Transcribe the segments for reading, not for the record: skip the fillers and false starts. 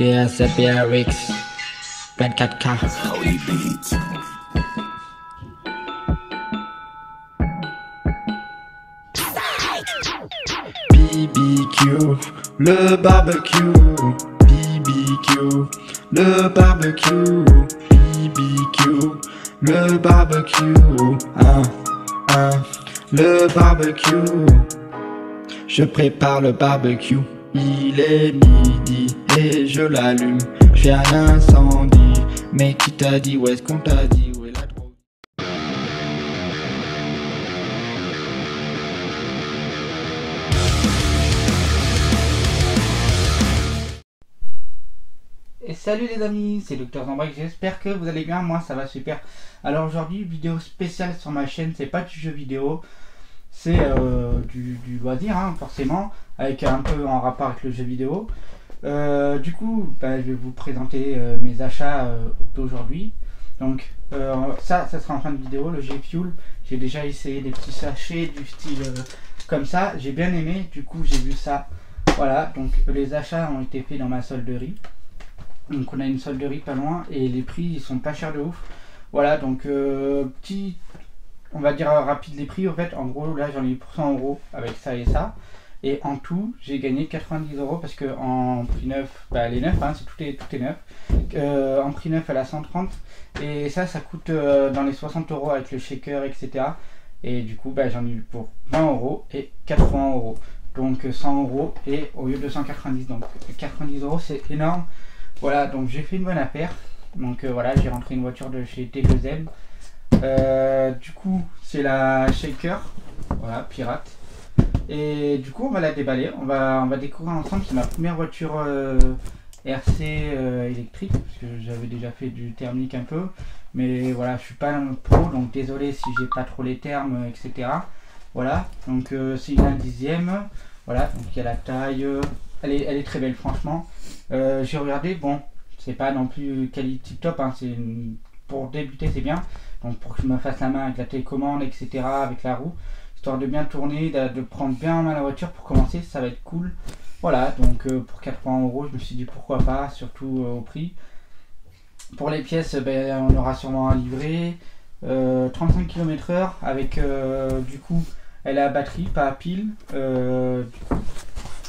DSBRX 24K. BBQ, le barbecue. BBQ, le barbecue. BBQ, le barbecue. Le barbecue. Je prépare le barbecue. Il est midi et je l'allume. Je fais un incendie. Mais qui t'a dit, où est-ce qu'on t'a dit, où est la drogue? Et salut les amis, c'est Dr Zambrek, j'espère que vous allez bien, moi ça va super. Alors aujourd'hui, vidéo spéciale sur ma chaîne, c'est pas du jeu vidéo, c'est du loisir hein, forcément, avec un peu en rapport avec le jeu vidéo. Du coup, je vais vous présenter mes achats d'aujourd'hui. Donc ça sera en fin de vidéo, le G-Fuel. J'ai déjà essayé des petits sachets du style comme ça, j'ai bien aimé, du coup j'ai vu ça. Voilà, donc les achats ont été faits dans ma solderie. Donc on a une solderie pas loin et les prix ils sont pas chers de ouf. Voilà, donc petit, on va dire rapide les prix. En fait, en gros là j'en ai eu pour 100 € avec ça et ça. Et en tout j'ai gagné 90 € parce que en prix neuf, elle est neuve, hein, tout est neuf. En prix neuf elle a 130 et ça coûte dans les 60 € avec le shaker etc. Et du coup j'en ai eu pour 20 € et 80 €. Donc 100 € et au lieu de 190, donc 90 € c'est énorme. Voilà, donc j'ai fait une bonne affaire. Donc voilà, j'ai rentré une voiture de chez T2M. Du coup, c'est la Shaker, voilà, pirate. Et du coup, on va la déballer. On va découvrir ensemble. C'est ma première voiture RC électrique, parce que j'avais déjà fait du thermique un peu. Mais voilà, je suis pas un pro, donc désolé si j'ai pas trop les termes, etc. Voilà, donc c'est une 1/10. Voilà, donc il y a la taille. Elle est très belle franchement. J'ai regardé, bon, c'est pas non plus qualité top, hein, pour débuter c'est bien. Donc pour que je me fasse la main avec la télécommande, etc., avec la roue, histoire de bien tourner, de prendre bien en main la voiture pour commencer, ça va être cool. Voilà, donc pour 80 €, je me suis dit pourquoi pas, surtout au prix. Pour les pièces, on aura sûrement un livret, 35 km/h avec du coup, elle a batterie, pas à pile.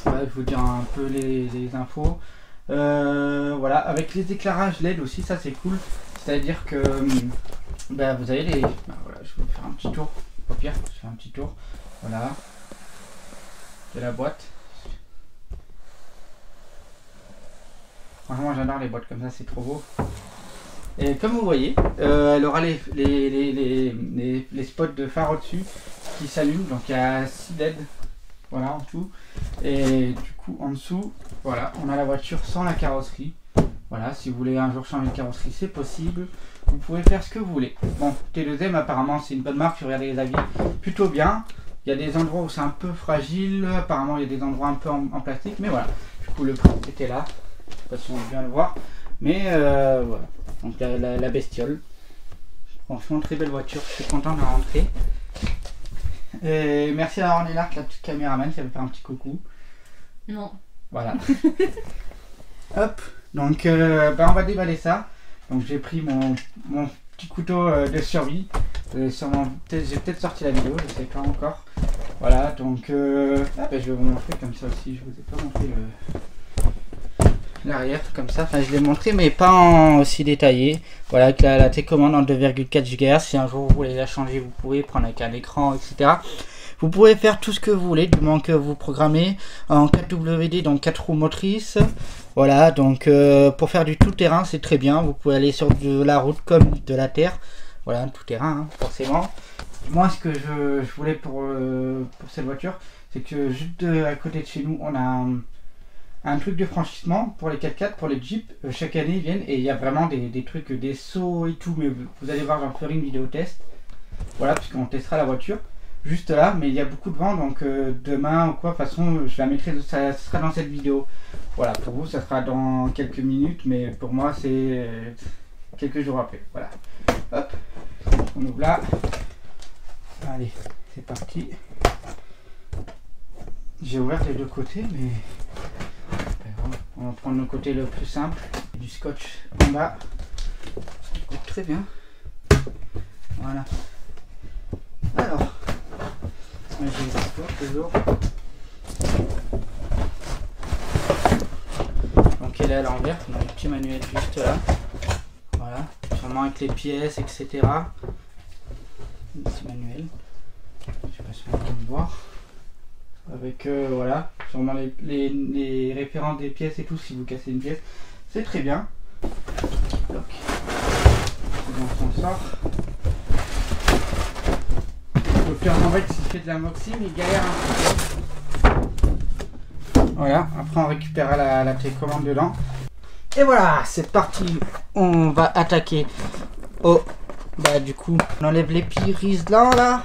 Ouais, je vous dire un peu les infos. Voilà, avec les éclairages LED aussi, ça c'est cool. C'est-à-dire que vous avez les. Voilà, je vais vous faire un petit tour. Au pire, je fais un petit tour. Voilà. De la boîte. Franchement, j'adore les boîtes comme ça, c'est trop beau. Et comme vous voyez, elle aura les spots de phare au-dessus qui s'allument. Donc il y a 6 LED. Voilà en tout. Et du coup en dessous, voilà, on a la voiture sans la carrosserie. Voilà, si vous voulez un jour changer de carrosserie, c'est possible. Vous pouvez faire ce que vous voulez. Bon, T2M apparemment c'est une bonne marque, je regardais les avis, plutôt bien. Il y a des endroits où c'est un peu fragile, apparemment il y a des endroits un peu en plastique, mais voilà. Du coup le prix était là, je sais pas si on peut bien le voir. Mais voilà, donc la bestiole. Franchement très belle voiture, je suis content de la rentrer. Et merci à Arnaud Lark, la petite caméraman, qui avait fait un petit coucou. Non. Voilà. Hop, donc on va déballer ça. Donc j'ai pris mon petit couteau de survie. J'ai peut-être sorti la vidéo, je sais pas encore. Voilà, donc je vais vous montrer comme ça aussi. Je vous ai pas montré l'arrière comme ça. Enfin, je l'ai montré, mais pas en aussi détaillé. Voilà, avec la télécommande en 2,4 GHz. Si un jour vous voulez la changer, vous pouvez prendre avec un écran, etc. Vous pouvez faire tout ce que vous voulez, du moment que vous programmez en 4WD, donc 4 roues motrices. Voilà, donc pour faire du tout-terrain, c'est très bien. Vous pouvez aller sur de la route comme de la terre. Voilà, tout-terrain, hein, forcément. Moi, ce que je voulais pour cette voiture, c'est que juste à côté de chez nous, on a un truc de franchissement pour les 4x4, pour les Jeeps. Chaque année, ils viennent et il y a vraiment des trucs, des sauts et tout. Mais vous allez voir, j'en ferai une vidéo test. Voilà, puisqu'on testera la voiture. Juste là, mais il y a beaucoup de vent, donc demain ou quoi, de toute façon, je la mettrai, ça sera dans cette vidéo. Voilà, pour vous, ça sera dans quelques minutes, mais pour moi, c'est quelques jours après. Voilà. Hop, on ouvre là. Allez, c'est parti. J'ai ouvert les deux côtés, mais On va prendre le côté le plus simple, du scotch en bas. Ça coûte très bien. Voilà. Alors, j'ai les toujours. Donc elle est à l'envers, on a le petit manuel juste là. Voilà, sûrement avec les pièces, etc. Un petit manuel. Je sais pas si on va le voir. Avec voilà, sûrement les références des pièces et tout si vous cassez une pièce. C'est très bien. Donc, on s'en sort. Le Cœur d'Envol, s'il fait de l'unboxing, il galère un peu. Voilà, après on récupérera la télécommande dedans. Et voilà, c'est parti. On va attaquer. Oh, bah du coup, on enlève les petits riselants là.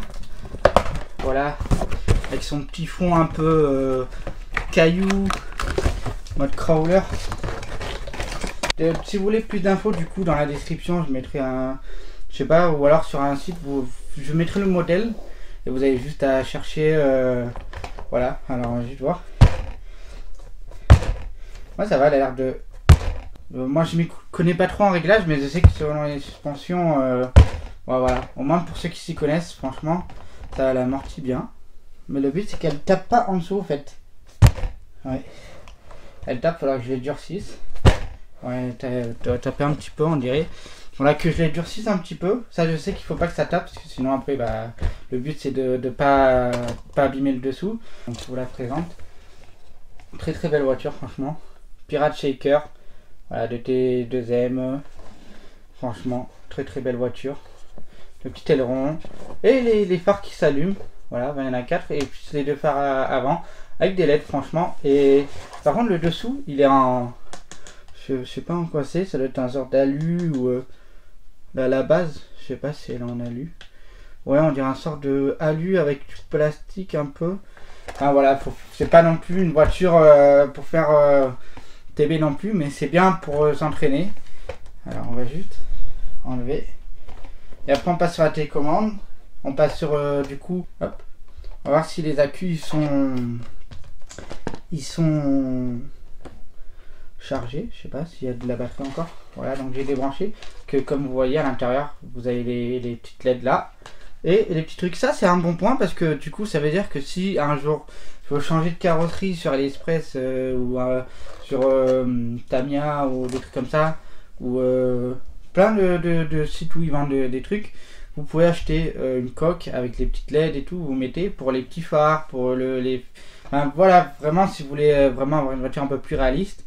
Voilà, avec son petit fond un peu caillou, mode crawler. Si vous voulez plus d'infos, du coup, dans la description, je mettrai un, je sais pas, ou alors sur un site, je mettrai le modèle et vous avez juste à chercher. Voilà, alors on va juste voir. Moi, ça va, elle a l'air de. Moi, je m'y connais pas trop en réglage, mais je sais que selon les suspensions, voilà, au moins pour ceux qui s'y connaissent, franchement, ça l'amortit bien. Mais le but, c'est qu'elle tape pas en dessous, en fait. Ouais. Elle tape, il faudra que je les durcisse. Ouais, t'as tapé un petit peu, on dirait. Voilà, que je les durcisse un petit peu. Ça, je sais qu'il faut pas que ça tape, parce que sinon, après, bah, le but, c'est de pas abîmer le dessous. Donc, je vous la présente. Très très belle voiture, franchement. Pirate Shaker. Voilà, de T2M. Franchement, très très belle voiture. Le petit aileron. Et les phares qui s'allument. Voilà, il y en a 4. Et puis les 2 phares avant. Avec des LED, franchement. Et par contre, le dessous, il est en. Je sais pas en quoi c'est. Ça doit être un genre d'alu ou. La base. Je sais pas si elle est en alu. Ouais, on dirait un sort de alu avec du plastique un peu. Enfin voilà, c'est pas non plus une voiture pour faire TB non plus, mais c'est bien pour s'entraîner. Alors on va juste enlever. Et après on passe sur la télécommande. On passe sur du coup, hop. On va voir si les accus ils sont chargés. Je sais pas s'il y a de la batterie encore. Voilà, donc j'ai débranché. Que comme vous voyez à l'intérieur, vous avez les petites LED là. Et les petits trucs, ça c'est un bon point parce que du coup ça veut dire que si un jour je veux changer de carrosserie sur AliExpress ou sur Tamiya ou des trucs comme ça, ou plein de sites où ils vendent des trucs, vous pouvez acheter une coque avec les petites LED et tout, vous mettez pour les petits phares, pour enfin, voilà, vraiment si vous voulez vraiment avoir une voiture un peu plus réaliste,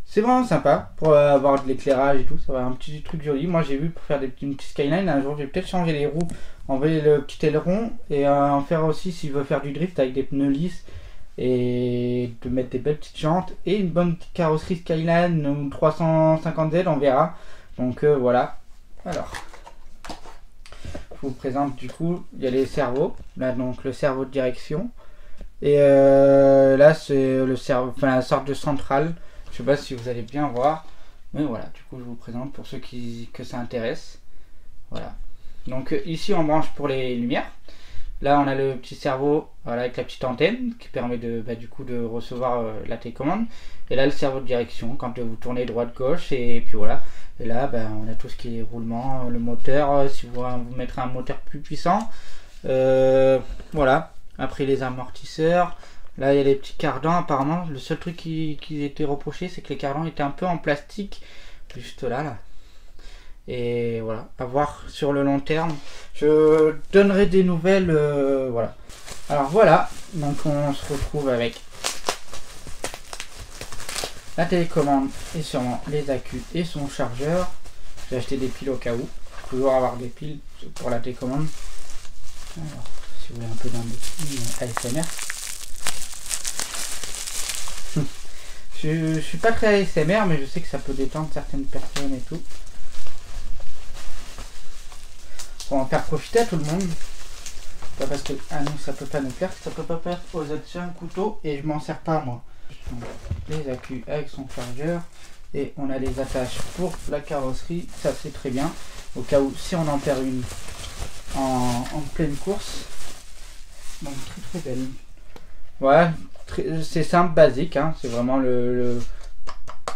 c'est vraiment sympa pour avoir de l'éclairage et tout, ça va un petit truc joli. Moi j'ai vu pour faire une petite skyline, un jour je vais peut-être changer les roues, enlever le petit aileron et en faire aussi s'il veut faire du drift avec des pneus lisses et de mettre des belles petites jantes et une bonne petite carrosserie skyline ou 350Z, on verra. Donc voilà. Alors, je vous présente du coup, il y a les cerveaux, là donc le cerveau de direction et là c'est le cerveau, enfin la sorte de centrale. Je sais pas si vous allez bien voir, mais voilà, du coup je vous présente pour ceux que ça intéresse. Voilà. Donc ici on branche pour les lumières. Là on a le petit cerveau, voilà, avec la petite antenne qui permet de du coup de recevoir la télécommande. Et là le cerveau de direction quand vous tournez droite gauche et puis voilà. Et là on a tout ce qui est roulement, le moteur, si vous mettrez un moteur plus puissant. Voilà. Après les amortisseurs. Là il y a les petits cardans apparemment. Le seul truc qui était reproché c'est que les cardans étaient un peu en plastique. Juste là. Et voilà, à voir sur le long terme. Je donnerai des nouvelles. Voilà. Alors voilà, donc on se retrouve avec la télécommande et sûrement les accus et son chargeur. J'ai acheté des piles au cas où. Toujours avoir des piles pour la télécommande. Alors, si vous voulez un peu d'un ASMR. Je suis pas très ASMR, mais je sais que ça peut détendre certaines personnes et tout. Pour en faire profiter à tout le monde. Pas parce que à nous ça peut pas nous plaire, ça peut pas plaire aux autres. C'est un couteau et je m'en sers pas moi. Les accus avec son chargeur et on a les attaches pour la carrosserie, ça c'est très bien. Au cas où si on en perd une en pleine course. Donc très belle. Voilà, c'est simple, basique, hein. C'est vraiment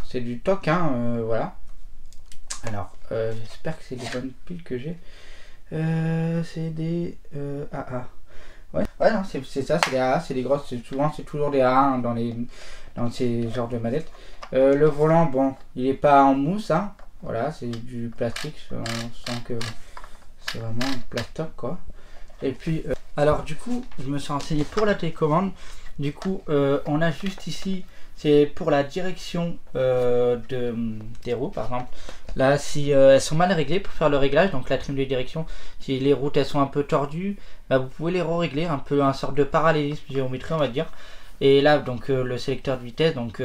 c'est du TOC, hein, voilà. Alors, j'espère que c'est les bonnes piles que j'ai. C'est des AA. Ouais, non, c'est ça, c'est des AA, c'est des grosses, souvent c'est toujours des AA hein, dans ces genres de manettes. Le volant, bon, il est pas en mousse, hein. Voilà, c'est du plastique, on sent que c'est vraiment un plastoc, quoi. Et puis, alors du coup, je me suis renseigné pour la télécommande. Du coup, on a juste ici, c'est pour la direction des roues, par exemple. Là, si elles sont mal réglées, pour faire le réglage, donc la trim de direction, si les routes elles sont un peu tordues, bah, vous pouvez les régler un peu un sorte de parallélisme géométrie, on va dire. Et là, donc le sélecteur de vitesse, donc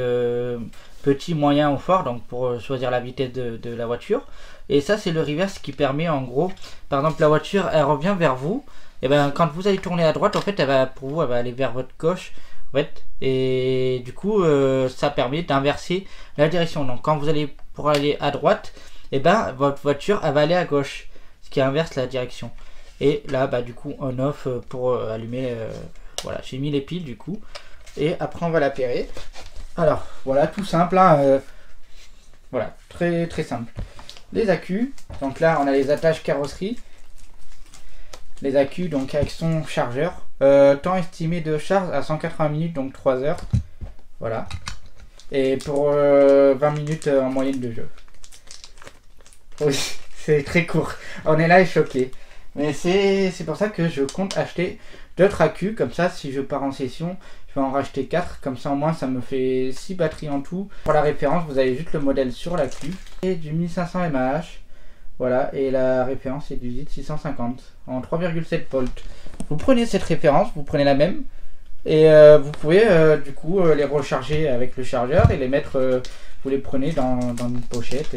petit, moyen ou fort, donc pour choisir la vitesse de la voiture. Et ça, c'est le reverse qui permet, en gros, par exemple, la voiture, elle revient vers vous. Et ben, quand vous allez tourner à droite, en fait, elle va aller vers votre gauche. En fait, et du coup, ça permet d'inverser la direction. Donc, quand vous allez pour aller à droite, et ben, votre voiture, elle va aller à gauche, ce qui inverse la direction. Et là, bah, du coup, on-off pour allumer. Voilà, j'ai mis les piles du coup. Et après, on va l'appairer. Alors, voilà, tout simple. Hein, voilà, très très simple. Les accus. Donc là, on a les attaches carrosserie. Les accus, donc avec son chargeur. Temps estimé de charge à 180 minutes, donc 3 heures. Voilà. Et pour 20 minutes en moyenne de jeu. Oui, c'est très court. On est là et choqué. Mais c'est pour ça que je compte acheter d'autres accus. Comme ça, si je pars en session, je vais en racheter 4. Comme ça, au moins, ça me fait 6 batteries en tout. Pour la référence, vous avez juste le modèle sur l'accu. Et du 1500 mAh. Voilà, et la référence est du ZIT 650 en 3,7 volts. Vous prenez cette référence, vous prenez la même, et vous pouvez du coup les recharger avec le chargeur et les mettre, vous les prenez dans une pochette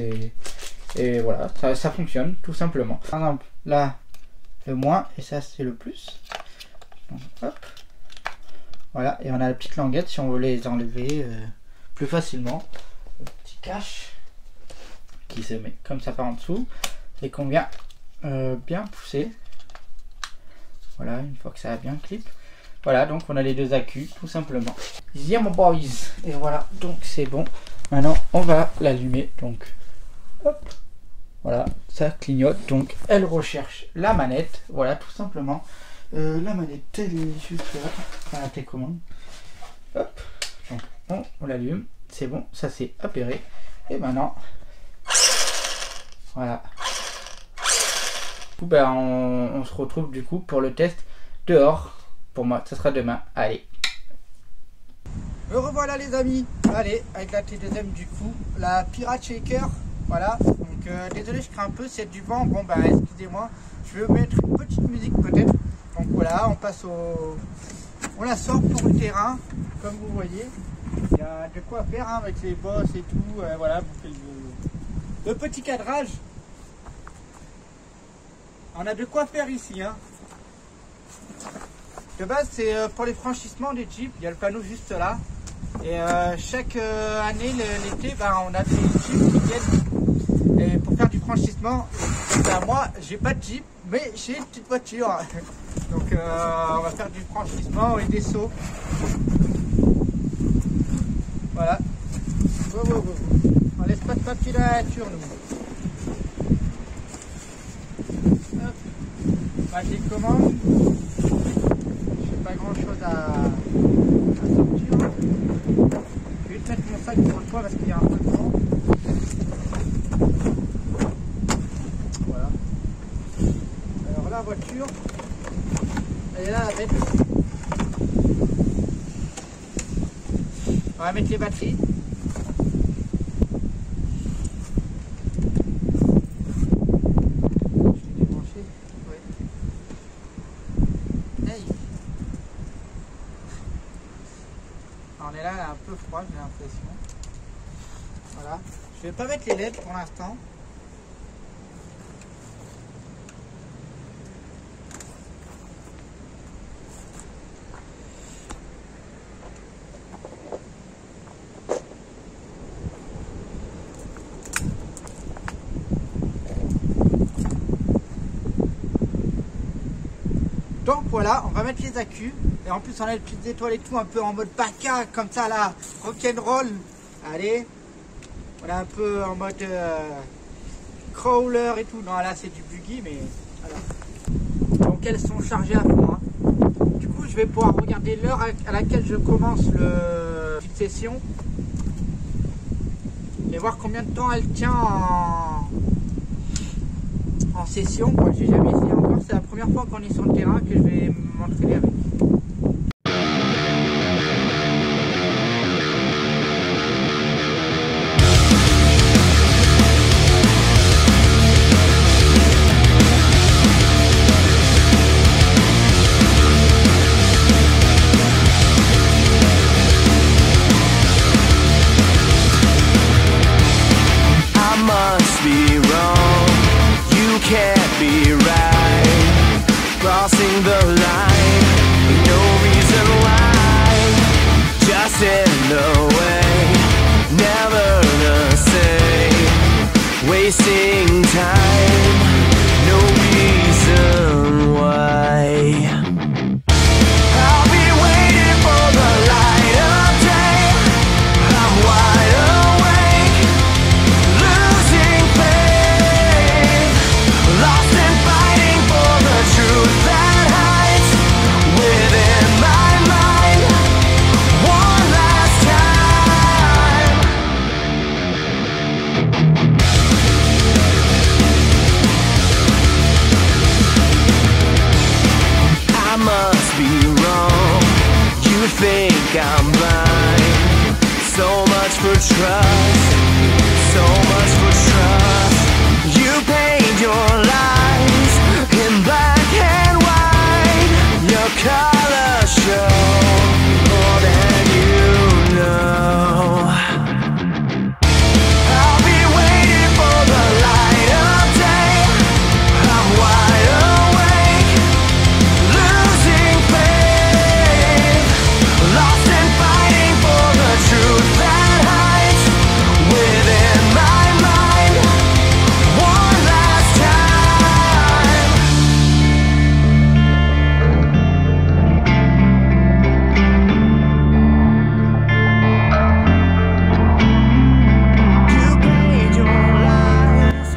et voilà, ça fonctionne tout simplement. Par exemple, là, le moins, et ça c'est le plus. Donc, hop. Voilà, et on a la petite languette si on veut les enlever plus facilement. Le petit cache qui se met comme ça par en dessous et qu'on vient bien pousser. Voilà, une fois que ça a bien clip. Voilà, donc on a les deux accus tout simplement. Yeah my boys. Et voilà, donc c'est bon. Maintenant on va l'allumer. Donc hop, voilà, ça clignote. Donc elle recherche la manette. Voilà, tout simplement. La manette elle est juste là. Enfin, la télécommande. Hop, donc on l'allume. C'est bon, ça c'est appairé. Et maintenant voilà. Ben, on se retrouve du coup pour le test dehors. Pour moi, ça sera demain. Allez. Me revoilà les amis. Allez, avec la T2M du coup, la Pirate Shaker. Voilà. Donc désolé, je crains un peu, c'est du vent. Bon bah excusez-moi. Je vais mettre une petite musique peut-être. Donc voilà, on passe on la sort pour le terrain. Comme vous voyez, il y a de quoi faire hein, avec les bosses et tout. Voilà, vous faites le petit cadrage. On a de quoi faire ici. Hein. De base, c'est pour les franchissements des Jeeps. Il y a le panneau juste là. Et chaque année, l'été, ben, on a des Jeeps qui viennent et pour faire du franchissement. Ben, moi, j'ai pas de Jeep, mais j'ai une petite voiture. Donc, on va faire du franchissement et des sauts. Voilà. On laisse pas de papier dans la nature, nous. Bah, je les commande. Je fais pas grand chose à sortir. Je vais mettre mon sac sur le toit parce qu'il y a un peu de vent. Voilà. Alors la voiture, elle est là à mettre. On va mettre les batteries. On est là, elle est un peu froide, j'ai l'impression. Voilà. Je vais pas mettre les LED pour l'instant. Donc voilà, on va mettre les accus. Et en plus on a les petites étoiles et tout, un peu en mode baka, comme ça là, rock'n'roll. Allez, On est un peu en mode crawler et tout. Non, là c'est du buggy, mais voilà. Donc elles sont chargées à fond. Hein. Du coup, je vais pouvoir regarder l'heure à laquelle je commence la petite session et voir combien de temps elle tient en session. Moi, j'ai jamais essayé encore. C'est la première fois qu'on est sur le terrain que je vais m'entraîner avec. Crossing the line, no reason why, just in the way, never the same, wasting time, no reason why. I'll be waiting for the light of day, I'm wide awake, losing faith, lost and fighting for the truth that hides within my mind. One last time. I must be wrong. You think I'm blind. So much for trust. So much for trust. You paint your lies in black and white. Your colors show more than you know. I'll be waiting for the light of day. I'm wide awake, losing faith, lost and fighting for the truth that hides within my mind. One last time. You paid your lies.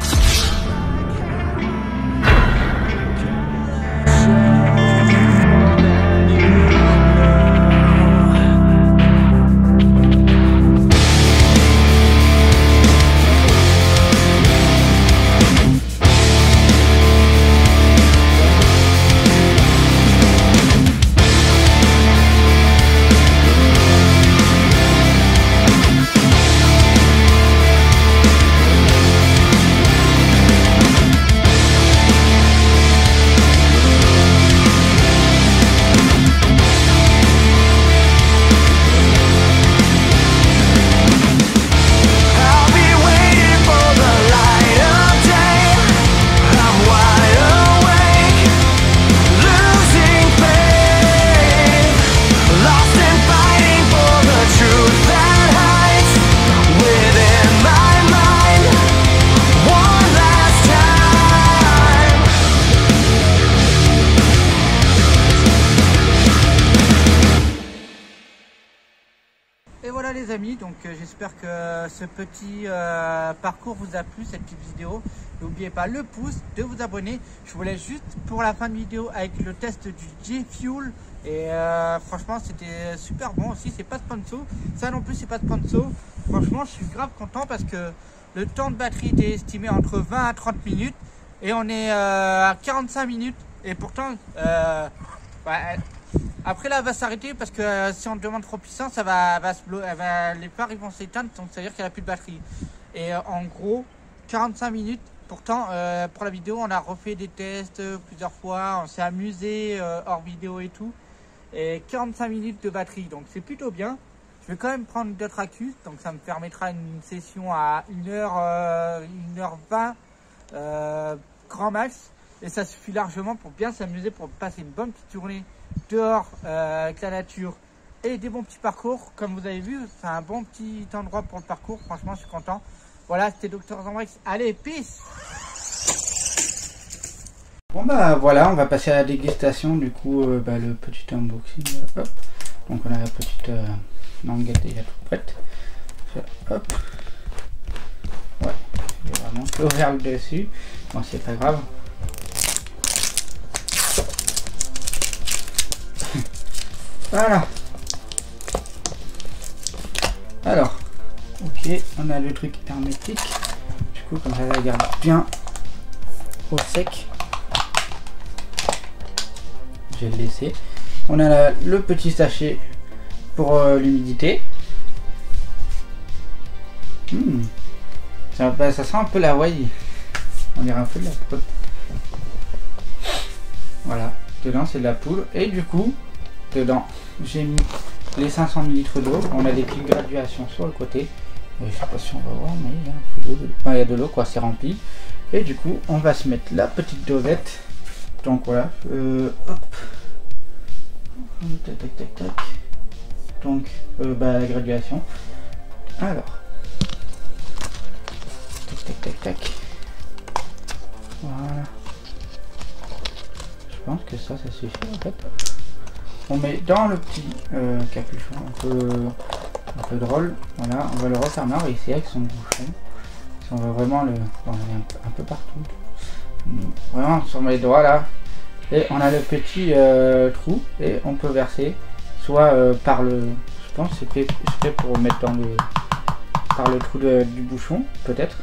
I'll be waiting for the light of day. I'm wide awake, losing faith, lost and fighting for the truth that hides within my mind. One last time. Et voilà les amis, donc j'espère que ce petit parcours vous a plu, cette petite vidéo. N'oubliez pas le pouce, de vous abonner. Je vous laisse juste pour la fin de vidéo avec le test du G-Fuel. Et franchement c'était super bon aussi, c'est pas sponsor. Ça non plus c'est pas sponsor. Franchement je suis grave content parce que le temps de batterie était estimé entre 20 à 30 minutes. Et on est à 45 minutes. Et pourtant... ouais, après là, elle va s'arrêter parce que si on demande trop puissant, ça va se les phares ils vont s'éteindre, donc ça veut dire qu'il n'y a plus de batterie. Et en gros, 45 minutes. Pourtant, pour la vidéo, on a refait des tests plusieurs fois, on s'est amusé hors vidéo et tout. Et 45 minutes de batterie, donc c'est plutôt bien. Je vais quand même prendre d'autres accus, donc ça me permettra une session à 1h, 1h20 grand max. Et ça suffit largement pour bien s'amuser, pour passer une bonne petite journée dehors avec la nature et des bons petits parcours. Comme vous avez vu, c'est un bon petit endroit pour le parcours. Franchement, je suis content. Voilà, c'était Dr Zambrex. Allez, peace! Bon bah voilà, on va passer à la dégustation. Du coup, le petit unboxing. Hop. Donc on a la petite languette déjà toute prête. Hop. ouvert le dessus. Bon, c'est pas grave. Voilà. Alors, ok, on a le truc hermétique. Du coup, comme ça, ça garde bien au sec. Je vais le laisser. On a le petit sachet pour l'humidité. Ça sent un peu la Hawaii. On dirait un peu de la poudre. Voilà, dedans c'est de la poudre. Et du coup, dedans, j'ai mis les 500 ml d'eau. On a des petites graduations sur le côté. Je sais pas si on va voir, mais il y a un peu d'eau. Enfin, il y a de l'eau, quoi, c'est rempli. Et du coup, on va se mettre la petite dosette. Donc voilà, hop. Tac, tac, tac, tac. Donc, la graduation. Alors. Tac, tac, tac, tac. Voilà. Je pense que ça suffit en fait. On met dans le petit capuchon un peu drôle. Voilà, on va le refermer, on va essayer avec son bouchon. Si on veut vraiment le... Bon, on est un peu partout. Vraiment sur mes doigts là. Et on a le petit trou et on peut verser soit par le... Je pense que c'est fait pour mettre dans le... par le trou du bouchon, peut-être.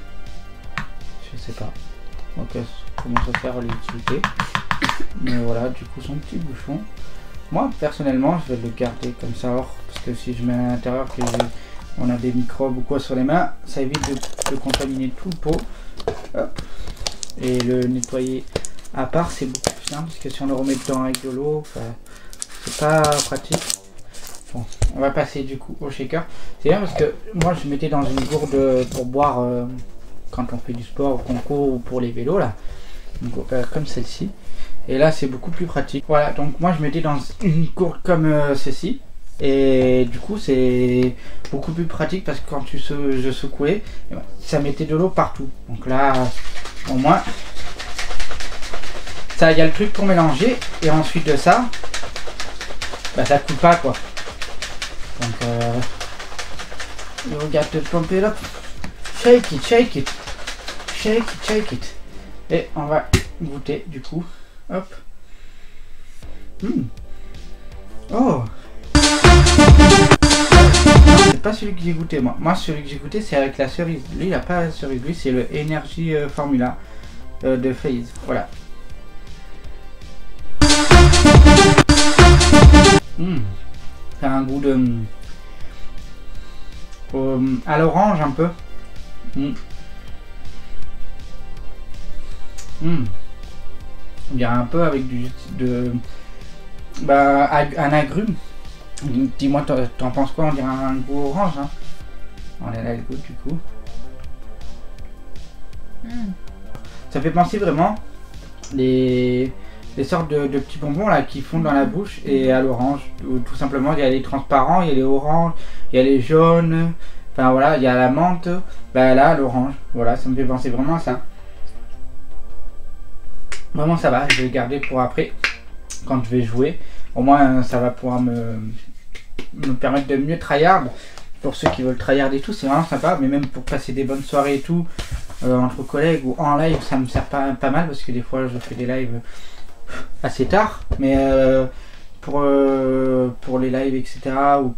Je sais pas. Donc comment ça sert l'utilité. Mais voilà, du coup son petit bouchon. Moi personnellement je vais le garder comme ça hors, parce que si je mets à l'intérieur que on a des microbes ou quoi sur les mains, ça évite de contaminer tout le pot. Hop. Et le nettoyer à part c'est beaucoup plus simple, parce que si on le remet dedans avec de l'eau, c'est pas pratique. Bon, on va passer du coup au shaker. C'est bien parce que moi je mettais dans une gourde pour boire quand on fait du sport, au concours ou pour les vélos là. Donc comme celle-ci. Et là c'est beaucoup plus pratique. Voilà, donc moi je mettais dans une gourde comme ceci. Et du coup c'est beaucoup plus pratique parce que quand je secouais, ça mettait de l'eau partout. Donc là au moins ça, il y a le truc pour mélanger. Et ensuite de ça, ça coule pas quoi. Donc regarde te pomper là. Shake it, shake it. Shake it, shake it. Et on va goûter du coup. Hop. Oh. C'est pas celui que j'ai goûté moi. Moi celui que j'ai goûté c'est avec la cerise. Lui il a pas la cerise. Lui c'est le Energy Formula de FaZe. Voilà. Ça a un goût de... à l'orange un peu. On dirait un peu avec un agrume. Dis-moi t'en penses quoi? On dirait un goût orange hein. On a là le goût du coup. Ça fait penser vraiment les sortes de petits bonbons là qui fondent dans la bouche et à l'orange. Tout simplement il y a les transparents, il y a les oranges, il y a les jaunes. Enfin voilà, il y a la menthe. Là l'orange. Voilà, ça me fait penser vraiment à ça. Vraiment ça va, je vais le garder pour après quand je vais jouer. Au moins ça va pouvoir me permettre de mieux tryhard. Pour ceux qui veulent tryhard et tout, c'est vraiment sympa. Mais même pour passer des bonnes soirées et tout, entre collègues ou en live, ça me sert pas mal. Parce que des fois je fais des lives assez tard. Mais pour les lives etc. Ou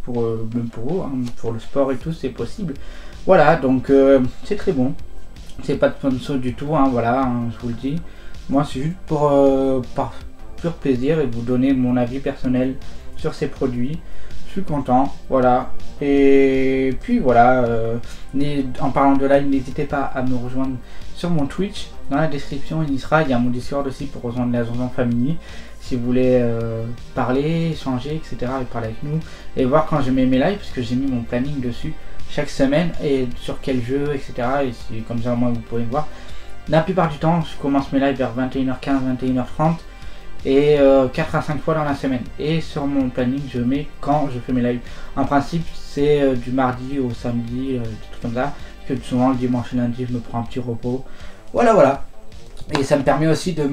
même pour vous, hein, pour le sport et tout, c'est possible. Voilà, donc c'est très bon. C'est pas de sponsor du tout, hein, voilà, hein, je vous le dis. Moi c'est juste pour par pur plaisir et vous donner mon avis personnel sur ces produits. Je suis content, voilà. Et puis voilà, en parlant de live, n'hésitez pas à me rejoindre sur mon Twitch. Dans la description il y sera, il y a mon Discord aussi pour rejoindre la Zonzan Family. Si vous voulez parler, échanger, etc. et parler avec nous. Et voir quand je mets mes lives, parce que j'ai mis mon planning dessus chaque semaine et sur quel jeu, etc. Et c'est comme ça au moins vous pouvez voir. La plupart du temps, je commence mes lives vers 21h15, 21h30 et 4 à 5 fois dans la semaine. Et sur mon planning, je mets quand je fais mes lives. En principe, c'est du mardi au samedi, des trucs comme ça. Parce que souvent, le dimanche et lundi, je me prends un petit repos. Voilà, voilà. Et ça me permet aussi de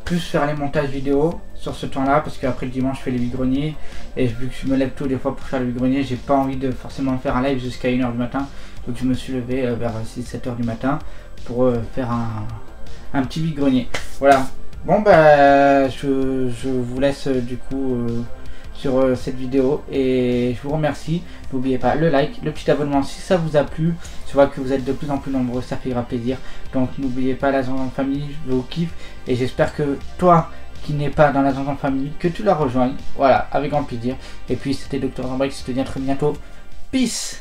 plus faire les montages vidéo sur ce temps-là, parce qu'après le dimanche je fais les vide-greniers, et vu que je me lève tous les fois pour faire les vide-greniers, j'ai pas envie de forcément faire un live jusqu'à 1h du matin. Donc je me suis levé vers 6-7h du matin pour faire un petit vide-grenier. Voilà. Bon bah je vous laisse du coup sur cette vidéo et je vous remercie. N'oubliez pas le like, le petit abonnement si ça vous a plu. Je vois que vous êtes de plus en plus nombreux, ça fait grave plaisir. Donc n'oubliez pas la zone en famille, je vous kiffe et j'espère que toi qui n'es pas dans la zone en famille, que tu la rejoignes. Voilà, avec grand plaisir. Et puis c'était Dr Zambrex, je te dis à très bientôt. Peace.